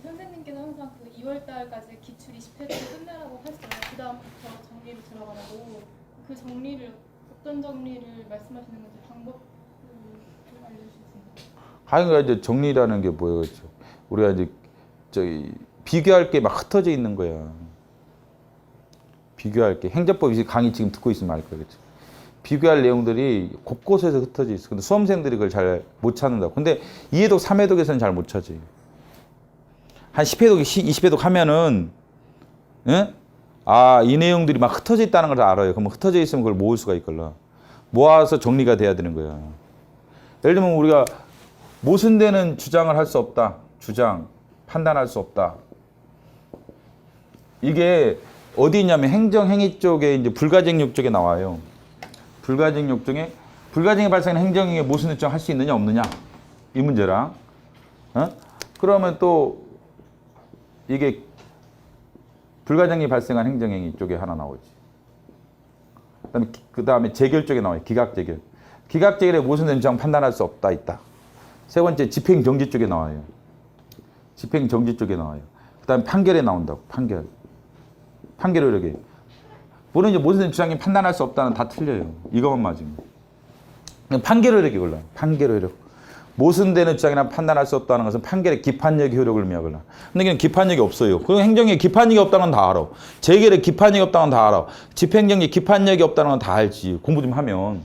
선생님께서 항상 그 2월 달까지 기출 20회를 끝내라고 하시잖아요. 그 다음부터 정리를 들어가라고. 그 정리를 어떤 정리를 말씀하시는 건지 방법을 알려주실 수 있나요? 하여간 이제 정리라는 게 뭐였죠? 우리가 이제 저기 비교할 게 막 흩어져 있는 거야. 비교할 게 행정법 이제 강의 지금 듣고 있으면 알 거겠죠. 비교할 내용들이 곳곳에서 흩어져 있어. 근데 수험생들이 그걸 잘 못 찾는다고. 근데 2회독, 3회독에서는 잘 못 찾지. 한 10회독, 20회독 하면은, 예? 아, 이 내용들이 막 흩어져 있다는 걸 알아요. 그럼 흩어져 있으면 그걸 모을 수가 있걸라. 모아서 정리가 돼야 되는 거야. 예를 들면 우리가 모순되는 주장을 할 수 없다. 주장, 판단할 수 없다. 이게 어디 있냐면 행정행위 쪽에 이제 불가증력 쪽에 나와요. 불가증력 중에 불가증이 발생하는 행정행위에 모순 요청 할 수 있느냐 없느냐 이 문제랑 그러면 또 이게 불가증이 발생한 행정행위 쪽에 하나 나오지. 그다음에 재결 쪽에 나와요. 기각재결. 기각재결에 모순된 요청 판단할 수 없다 있다. 세 번째 집행정지 쪽에 나와요. 집행정지 쪽에 나와요. 그다음에 판결에 나온다고. 판결. 판결 효력에. 물론 이제 모순된 주장이 판단할 수 없다는 다 틀려요. 이것만 맞으면. 판결 효력이 골라. 판결 효력. 모순되는 주장이나 판단할 수 없다는 것은 판결의 기판력의 효력을 의미하거나. 근데 이건 기판력이 없어요. 그리고 행정에 기판력이 없다는 건 다 알아. 재결에 기판력이 없다는 건 다 알아. 집행정지 기판력이 없다는 건 다 알지. 공부 좀 하면.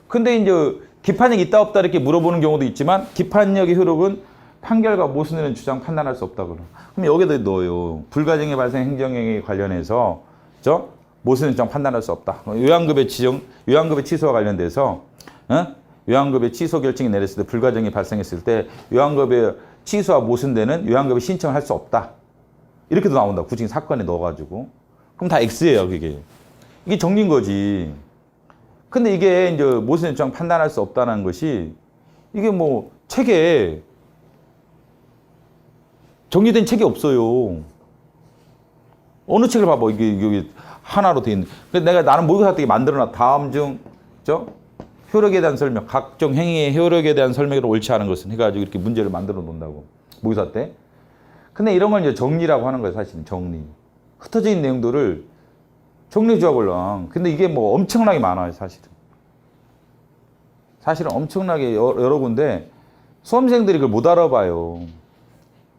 근데 이제 기판력이 있다 없다 이렇게 물어보는 경우도 있지만 기판력의 효력은 판결과 모순되는 주장 판단할 수 없다 그러. 그럼 여기다 넣어요. 불가증이 발생 행정행위 관련해서 모순된 주장 판단할 수 없다. 요양급의 지정, 요양급의 취소와 관련돼서 요양급의 취소 결정이 내렸을 때 불가증이 발생했을 때 요양급의 취소와 모순되는 요양급의 신청을 할 수 없다. 이렇게도 나온다. 구직 사건에 넣어가지고. 그럼 다 X예요, 그게. 이게 정리인 거지. 근데 이게 이제 모순된 주장 판단할 수 없다는 것이 이게 뭐 책에 정리된 책이 없어요. 어느 책을 봐봐. 이게 하나로 돼 있는. 근데 나는 모의고사 때 만들어놔. 다음 중, 효력에 대한 설명, 각종 행위의 효력에 대한 설명으로 옳지 않은 것은 해가지고 이렇게 문제를 만들어 놓는다고. 모의고사 때. 근데 이런 걸 이제 정리라고 하는 거예요, 사실은. 정리. 흩어져 있는 내용들을 정리해 주어볼랑. 근데 이게 뭐 엄청나게 많아요, 사실은. 사실은 엄청나게 여러 군데 수험생들이 그걸 못 알아봐요.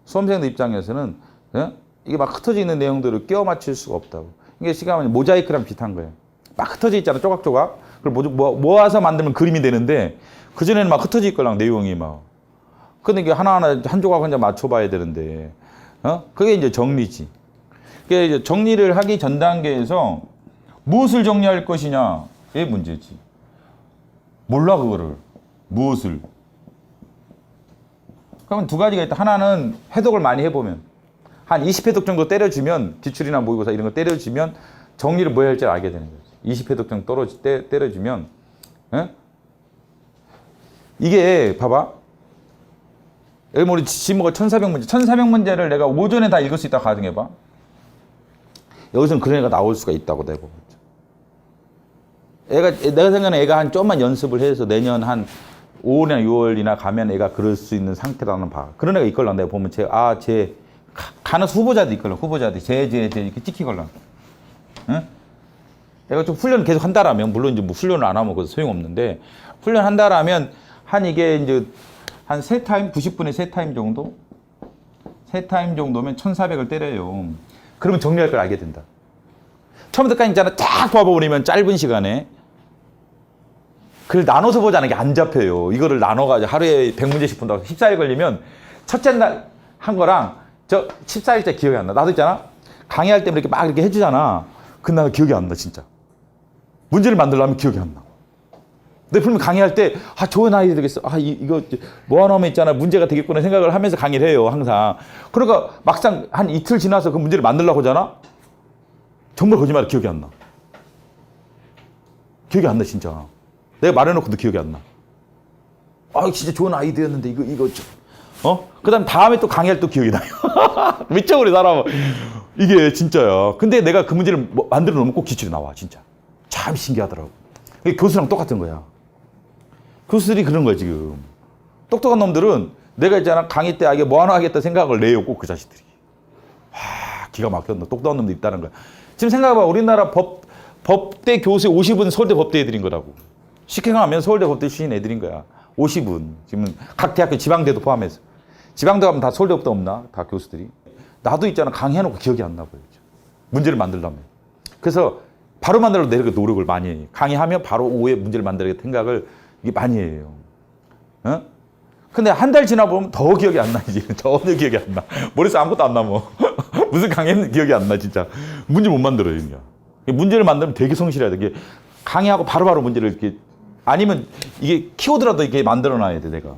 수험생들 입장에서는 이게 막 흩어져 있는 내용들을 끼워 맞출 수가 없다고. 이게 시간은 모자이크랑 비슷한 거예요. 막 흩어져 있잖아, 조각조각. 그걸 모아서 만들면 그림이 되는데 그전에는 막 흩어져 있거랑 내용이 막. 근데 이게 하나하나 한 조각 혼자 맞춰봐야 되는데, 그게 이제 정리지. 그게 이제 정리를 하기 전 단계에서 무엇을 정리할 것이냐의 문제지. 몰라 그거를. 무엇을. 그러면 두 가지가 있다. 하나는 해독을 많이 해보면 한 20회독 정도 때려주면 기출이나 모의고사 이런 거 때려주면 정리를 뭐 해야 할지 알게 되는 거지. 20회독 정도 때려주면 이게 봐봐. 여기 우리 지목을 1400문제 1400문제를 내가 오전에 다 읽을 수 있다고 가정해봐. 여기서는 그런 애가 나올 수가 있다고 내가 내가 생각하는 애가 한 좀만 연습을 해서 내년 한 5월이나 6월이나 가면 애가 그럴 수 있는 상태라는 봐. 그런 애가 있걸랑 내가 보면 가는 후보자도 있걸랑 후보자들 이렇게 찍히걸랑. 응? 내가 좀 훈련을 계속 한다라면 물론 이제 뭐 훈련을 안 하면 소용없는데 훈련한다라면 한 이게 이제 한 3타임 90분에 3타임 정도 3타임 정도면 1400을 때려요. 그러면 정리할 걸 알게 된다. 처음부터까지 있잖아. 쫙 봐버리면 짧은 시간에 그걸 나눠서 보자는 게 안 잡혀요. 이거를 나눠가지고 하루에 100문제씩 본다고 14일 걸리면 첫째 날 한 거랑 14일째 기억이 안 나. 나도 있잖아. 강의할 때 이렇게 막 이렇게 해주잖아. 그날 기억이 안 나, 진짜. 문제를 만들려면 기억이 안 나. 근데 분명 강의할 때, 좋은 아이디 되겠어. 이거 모아놓으면 있잖아. 문제가 되겠구나 생각을 하면서 강의를 해요, 항상. 그러니까 막상 한 이틀 지나서 그 문제를 만들려고 하잖아. 정말 거짓말이 기억이 안 나. 기억이 안 나, 진짜. 내가 말해놓고도 기억이 안 나. 진짜 좋은 아이디어였는데, 이거 좀. 그 다음에 또 강의할 때 기억이 나요. 미쳐버리, 사람은. 이게 진짜야. 근데 내가 그 문제를 만들어 놓으면 꼭 기출이 나와, 진짜. 참 신기하더라고. 교수랑 똑같은 거야. 교수들이 그런 거야, 지금. 똑똑한 놈들은 내가 있잖아 강의 때 이게 뭐 하나 하겠다 생각을 내요 꼭 그 자식들이. 와 기가 막혔노. 똑똑한 놈도 있다는 거야. 지금 생각해봐. 우리나라 법대 교수 50은 서울대 법대 애들인 거라고. 쉽게 가면 서울대 법대 출신 애들인 거야. 50은. 지금 각 대학교 지방대도 포함해서. 지방대 가면 다 서울대 법대 없나? 다 교수들이. 나도 있잖아. 강의해놓고 기억이 안 나버려. 문제를 만들려면. 그래서 바로 만들려고 내가 노력을 많이 해요. 강의하면 바로 오후에 문제를 만들게 생각을 이게 많이 해요. 어? 근데 한 달 지나보면 더 기억이 안 나지. 전혀 기억이 안 나. 머릿속에 아무것도 안 남어. 무슨 강의는 기억이 안 나, 진짜. 문제 못 만들어요, 그냥. 문제를 만들면 되게 성실해야 돼. 이게 강의하고 바로바로 문제를 이렇게, 아니면 이게 키워드라도 이렇게 만들어 놔야 돼, 내가.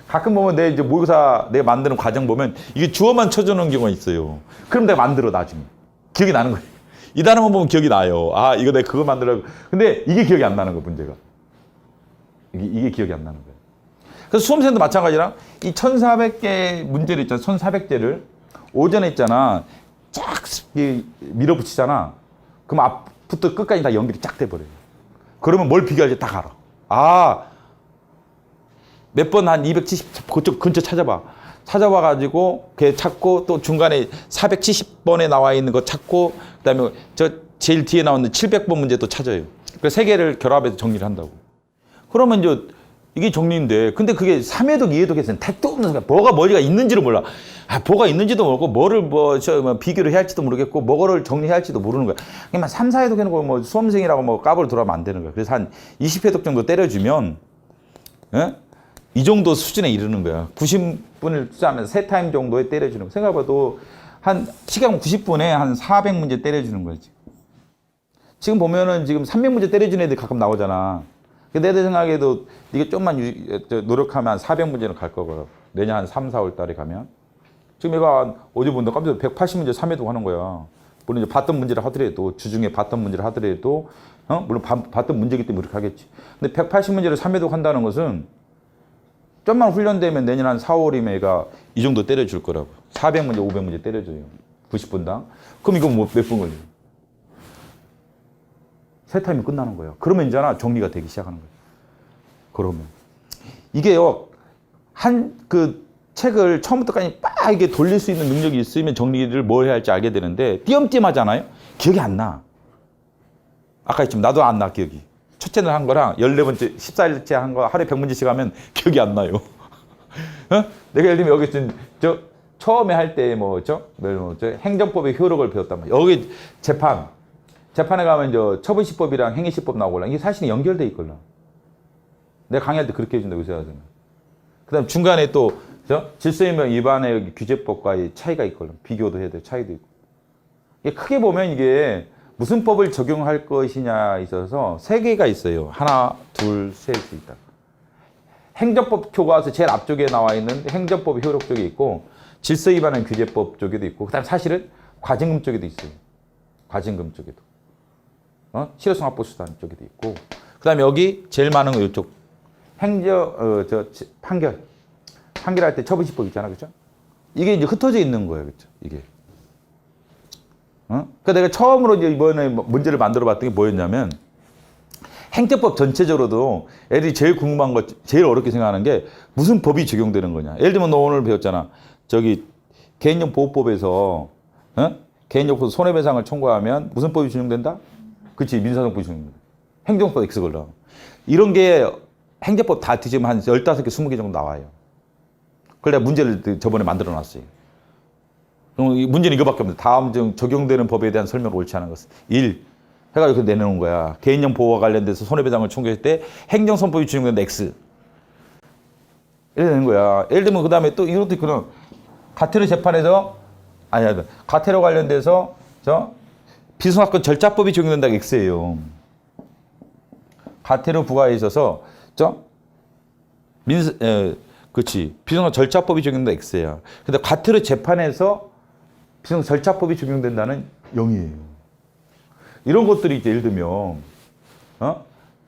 가끔 보면 내 이제 모의고사 내가 만드는 과정 보면 이게 주어만 쳐주는 경우가 있어요. 그럼 내가 만들어, 나중에. 기억이 나는 거예요. 이 단어만 보면 기억이 나요. 아, 이거 내가 그거 만들라고. 근데 이게 기억이 안 나는 거야, 문제가. 이게 기억이 안 나는 거예요. 그래서 수험생도 마찬가지랑 이 1400개 문제를 있잖아. 1400개를 오전에 있잖아. 쫙 밀어붙이잖아. 그럼 앞부터 끝까지 다 연결이 쫙 돼버려요. 그러면 뭘 비교할지 딱 알아. 아, 몇 번 한 270 그쪽 근처 찾아봐. 찾아봐가지고 걔 찾고 또 중간에 470번에 나와 있는 거 찾고 그다음에 저 제일 뒤에 나오는 700번 문제 또 찾아요. 그래서 세 개를 결합해서 정리를 한다고. 그러면 이제 이게 정리인데 근데 그게 3회독, 2회독 했을 때 택도 없는 순간 뭐가 머리가 있는지를 몰라. 아, 뭐가 있는지도 모르고 뭐를 뭐 비교를 해야 할지도 모르겠고 뭐를 정리해야 할지도 모르는 거야. 그냥 3, 4회독 해놓고 뭐 수험생이라고 뭐 까불 들어가면 안 되는 거야. 그래서 한 20회독 정도 때려주면 예? 이 정도 수준에 이르는 거야. 90분을 투자하면서 3타임 정도에 때려주는 거. 생각해봐도 한 시간 90분에 한 400문제 때려주는 거지. 지금 보면은 지금 300문제 때려주는 애들 가끔 나오잖아. 근데 내 생각에도 이게 좀만 노력하면 한 400문제는 갈 거고. 내년 한 3, 4월 달에 가면. 지금 얘가 어제 본다 깜짝 180문제 3회독 하는 거야. 물론 이제 봤던 문제를 하더라도, 주중에 봤던 문제를 하더라도, 물론 봤던 문제이기 때문에 이렇게 하겠지. 근데 180문제를 3회독 한다는 것은 좀만 훈련되면 내년 한 4월이면 얘가 이 정도 때려줄 거라고. 400문제, 500문제 때려줘요. 90분당. 그럼 이거 뭐 몇 분 걸려요? 세 타임이 끝나는 거예요. 그러면 이제나 정리가 되기 시작하는 거예요. 그러면. 이게요, 그 책을 처음부터까지 막 이게 돌릴 수 있는 능력이 있으면 정리를 뭘 해야 할지 알게 되는데, 띄엄띄엄 하잖아요? 기억이 안 나. 아까 했지만 나도 안 나, 기억이. 첫째 날 한 거랑 14번째, 14일째 한 거 하루에 100문제씩 하면 기억이 안 나요. 어? 내가 예를 들면 여기 저 처음에 할 때 저 행정법의 효력을 배웠단 말이야. 여기 재판에 가면 처분시법이랑 행위시법 나오거나 이게 사실은 연결돼 있거든. 내가 강의할 때 그렇게 해준다고 생각하잖아. 그 다음 중간에 또 질서유명 위반의 규제법과의 차이가 있거든. 비교도 해야 돼. 차이도 있고. 이게 크게 보면 이게 무슨 법을 적용할 것이냐에 있어서 세 개가 있어요. 하나, 둘, 셋이 있다. 행정법 교과서 제일 앞쪽에 나와 있는 행정법 효력 쪽에 있고 질서 위반의 규제법 쪽에도 있고 그다음 사실은 과징금 쪽에도 있어요. 과징금 쪽에도. 실효성 확보 수단 쪽에도 있고 그다음에 여기 제일 많은 거 이쪽 판결할 때 처분시법 있잖아. 그렇죠? 이게 이제 흩어져 있는 거예요. 그렇죠? 이게. 그러니까 내가 처음으로 이제 이번에 문제를 만들어 봤던 게 뭐였냐면 행정법 전체적으로도 애들이 제일 궁금한 거, 제일 어렵게 생각하는 게 무슨 법이 적용되는 거냐. 예를 들면 너 오늘 배웠잖아. 개인용 보호법에서 개인용 손해배상을 청구하면 무슨 법이 적용된다? 그렇지. 민사정법이 적용된다. 행정법 X 걸러. 이런 게 행정법 다 뒤지면 한 15개, 20개 정도 나와요. 그걸 내가 문제를 저번에 만들어 놨어요. 문제는 이거밖에 없는데 다음 적용되는 법에 대한 설명을 옳지 않은 것은 1. 해가지고 내놓은 거야. 개인용 보호와 관련돼서 손해배상을 청구할 때 행정선법이 적용된다 X. 이래 되는 거야. 예를 들면 그 다음에 또 이것도 있거든. 가태료 재판에서 가태료 관련돼서 비송사건 절차법이 적용된다 X예요. 가태료 부과에 있어서 그렇지. 비송사건 절차법이 적용된다 X야. 근데 가태료 재판에서 비송 절차법이 적용된다는 0이에요. 이런 것들이 예를 들면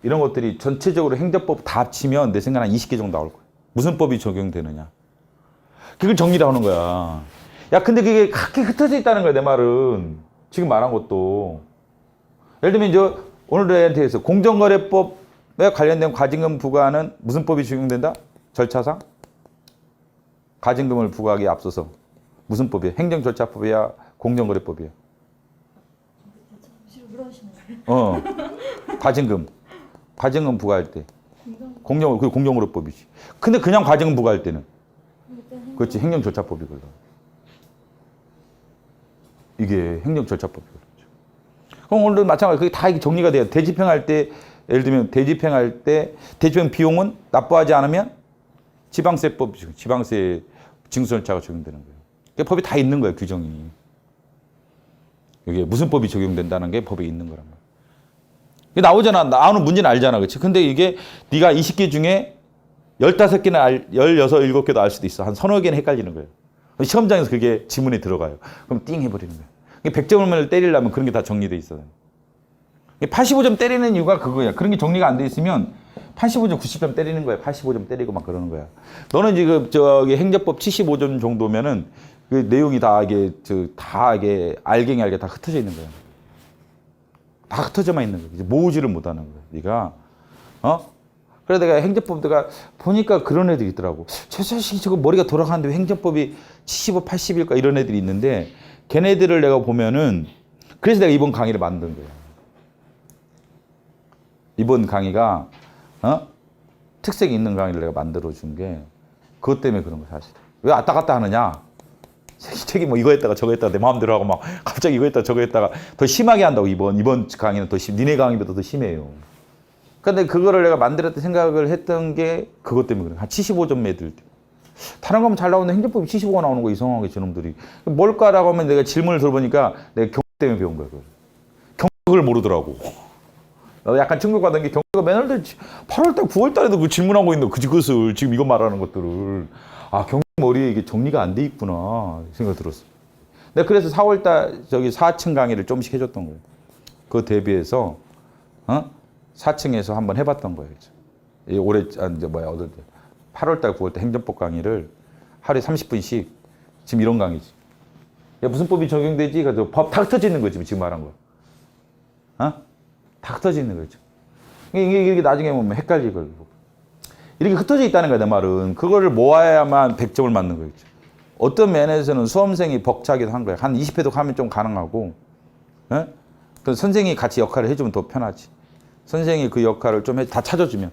이런 것들이 전체적으로 행정법 다 합치면 내 생각에 한 20개 정도 나올 거야. 무슨 법이 적용되느냐. 그걸 정리를 하는 거야. 야, 근데 그게 그렇게 흩어져 있다는 거야, 내 말은. 지금 말한 것도. 예를 들면 이제 오늘 애한테서 공정거래법에 관련된 과징금 부과는 무슨 법이 적용된다? 절차상? 가징금을 부과하기에 앞서서 무슨 법이야? 행정절차법이야? 공정거래법이야? 무시로 그러시는 거예요? 가징금 부과할 때 공정 그게 공정거래법이지. 근데 그냥 가징금 부과할 때는 일단 그렇지 행정절차법이거든. 이게 행정절차법이거든. 그럼 오늘도 마찬가지. 그게 다 이게 정리가 돼요. 대집행할 때 예를 들면 대집행할 때 대집행 비용은 납부하지 않으면 지방세법, 지방세 징수절차가 적용되는 거예요. 그게 법이 다 있는 거예요, 규정이. 이게 무슨 법이 적용된다는 게 법에 있는 거란 말이야. 이게 나오잖아. 나오는 문제는 알잖아. 그렇지? 근데 이게 네가 20개 중에 15개나 16, 7개도 알 수도 있어. 한 서너 개는 헷갈리는 거예요. 시험장에서 그게 지문에 들어가요. 그럼 띵 해버리는 거예요. 100점을 때리려면 그런 게 다 정리돼 있어요. 85점 때리는 이유가 그거야. 그런 게 정리가 안 돼 있으면 85점, 90점 때리는 거야. 85점 때리고 막 그러는 거야. 너는 지금 저기 행정법 75점 정도면은 그 내용이 다 이게 다 이게 알갱이 알게 다 흩어져 있는 거야. 다 흩어져만 있는 거야. 이제 모으지를 못하는 거야. 네가 그래 내가 행정법 내가 보니까 그런 애들이 있더라고. 저 자식이 저거 머리가 돌아가는데 왜 행정법이 75, 80일까 이런 애들이 있는데 걔네들을 내가 보면은 그래서 내가 이번 강의를 만든 거야. 이번 강의가 특색이 있는 강의를 내가 만들어 준 게 그것 때문에 그런 거야 사실. 왜 왔다 갔다 하느냐? 책이 뭐 이거 했다가 저거 했다가 내 마음대로 하고 막 갑자기 이거 했다가 저거 했다가 더 심하게 한다고 이번 강의는 니네 강의보다 더 심해요. 근데 그거를 내가 만들었던 생각을 했던 게 그것 때문에 그래. 한 75점 애들. 다른 거면 잘 나오는데 행정법이 75가 나오는 거 이상하게 저놈들이. 뭘까라고 하면 내가 질문을 들어보니까 내가 경력 때문에 배운 거야. 경력을 모르더라고. 나도 약간 충격받은 게 경력가 맨날 8월달, 9월달에도 그 질문하고 있는 그것을 지금 이거 말하는 것들을 경력 머리에 이게 정리가 안 돼 있구나 생각 들었어. 내가 그래서 4월달 저기 4층 강의를 좀씩 해줬던 거예요. 그거 대비해서 4층에서 한번 해봤던 거예요. 올해 이제 8월달, 9월달 행정법 강의를 하루에 30분씩 지금 이런 강의지. 야 무슨 법이 적용되지? 그래서 법 다 흩어지는 거지 지금 말한 거. 다 흩어지는 거죠. 이게 나중에 보면 헷갈리고. 이렇게 흩어져 있다는 거야, 내 말은. 그거를 모아야만 100점을 맞는 거겠죠. 어떤 면에서는 수험생이 벅차기도 한 거야. 한 20회도 하면 좀 가능하고, 그 선생님이 같이 역할을 해주면 더 편하지. 선생님이 그 역할을 좀 다 찾아주면.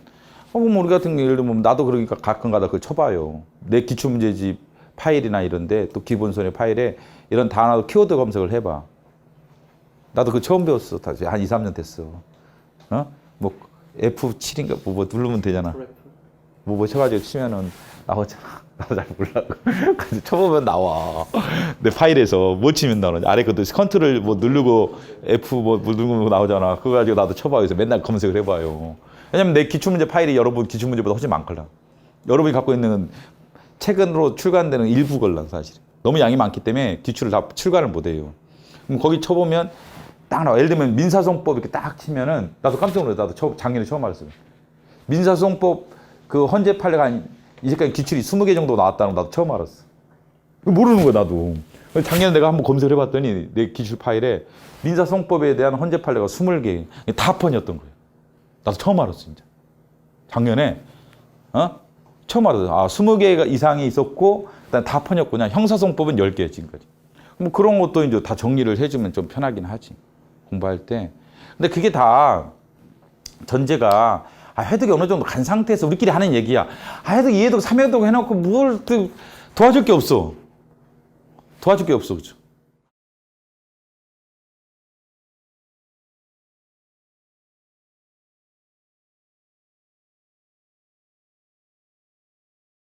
그럼 우리 같은 경우 예를 들면 나도 그러니까 가끔가다 그걸 쳐봐요. 내 기출문제집 파일이나 이런데 또 기본서의 파일에 이런 단어 키워드 검색을 해봐. 나도 그거 처음 배웠어. 다시 한 2, 3년 됐어. 뭐 F7인가 뭐 누르면 되잖아. 뭐 쳐가지고 치면은 나오잖아. 나도 잘 몰라. 그래서 쳐보면 나와. 내 파일에서 뭐 치면 나오는지. 아래 것도 컨트롤 뭐 누르고 F 뭐 누르고 나오잖아. 그거 가지고 나도 쳐봐요. 그래서 맨날 검색을 해봐요. 왜냐면 내 기출문제 파일이 여러분 기출문제보다 훨씬 많거든. 여러분이 갖고 있는 최근으로 출간되는 일부 걸란 사실. 너무 양이 많기 때문에 기출을 다 출간을 못해요. 그럼 거기 쳐보면 딱 나와. 예를 들면 민사소송법 이렇게 딱 치면은 나도 깜짝 놀랐어. 나도 작년에 처음 알았어요. 민사소송법 그 헌재 판례가 이제까지 기출이 20개 정도 나왔다는 거 나도 처음 알았어. 모르는 거야 나도. 작년에 내가 한번 검색을 해봤더니 내 기출 파일에 민사소송법에 대한 헌재 판례가 20개 다 펀이었던 거예요. 나도 처음 알았어 진짜. 작년에 처음 알았어. 20개 이상이 있었고 일단 다 펀이었구나. 형사소송법은 10개 지금까지. 뭐 그런 것도 이제 다 정리를 해주면 좀 편하긴 하지. 공부할 때. 근데 그게 다 전제가 해독이 어느 정도 간 상태에서 우리끼리 하는 얘기야. 해독, 2해독, 3해독 해놓고 뭘 도와줄 게 없어. 도와줄 게 없어. 그죠?